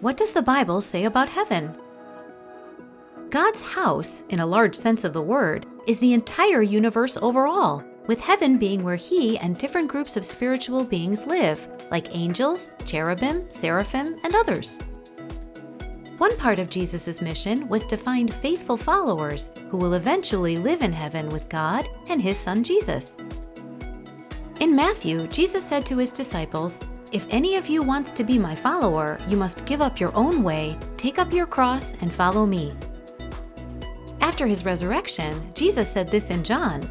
what does the Bible say about heaven? God's house, in a large sense of the word, is the entire universe overall, with heaven being where He and different groups of spiritual beings live, like angels, cherubim, seraphim, and others. One part of Jesus' mission was to find faithful followers who will eventually live in heaven with God and His Son Jesus. In Matthew, Jesus said to His disciples, "If any of you wants to be my follower, you must give up your own way, take up your cross, and follow me." After His resurrection, Jesus said this in John,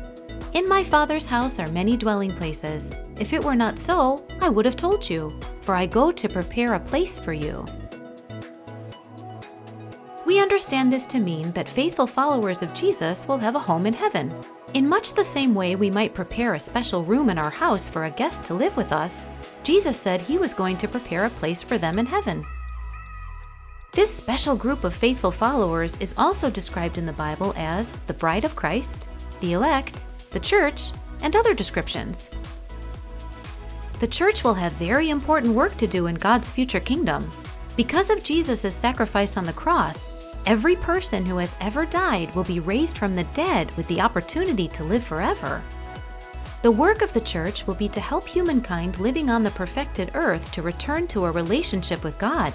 "In my Father's house are many dwelling places. If it were not so, I would have told you, for I go to prepare a place for you." We understand this to mean that faithful followers of Jesus will have a home in heaven. In much the same way we might prepare a special room in our house for a guest to live with us, Jesus said He was going to prepare a place for them in heaven. This special group of faithful followers is also described in the Bible as the bride of Christ, the elect, the church, and other descriptions. The church will have very important work to do in God's future kingdom. Because of Jesus' sacrifice on the cross, every person who has ever died will be raised from the dead with the opportunity to live forever. The work of the church will be to help humankind living on the perfected earth to return to a relationship with God.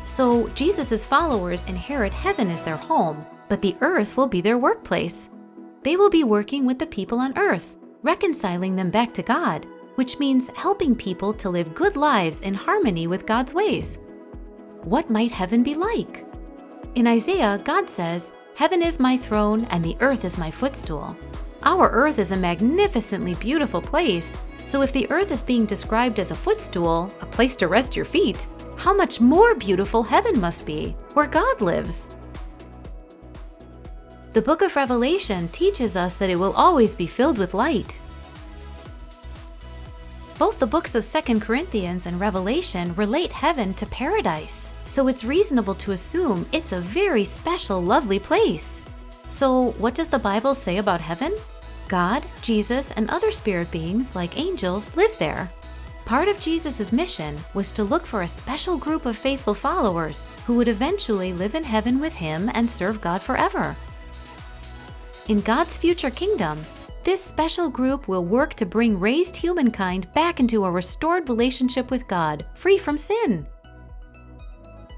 So, Jesus' followers inherit heaven as their home, but the earth will be their workplace. They will be working with the people on earth, reconciling them back to God, which means helping people to live good lives in harmony with God's ways. What might heaven be like? In Isaiah, God says, "Heaven is my throne and the earth is my footstool." Our earth is a magnificently beautiful place, so if the earth is being described as a footstool, a place to rest your feet, how much more beautiful heaven must be, where God lives. The book of Revelation teaches us that it will always be filled with light. Both the books of 2 Corinthians and Revelation relate heaven to paradise, so it's reasonable to assume it's a very special, lovely place. So, what does the Bible say about heaven? God, Jesus, and other spirit beings, like angels, live there. Part of Jesus' mission was to look for a special group of faithful followers who would eventually live in heaven with Him and serve God forever. In God's future kingdom, this special group will work to bring raised humankind back into a restored relationship with God, free from sin.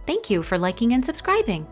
Thank you for liking and subscribing.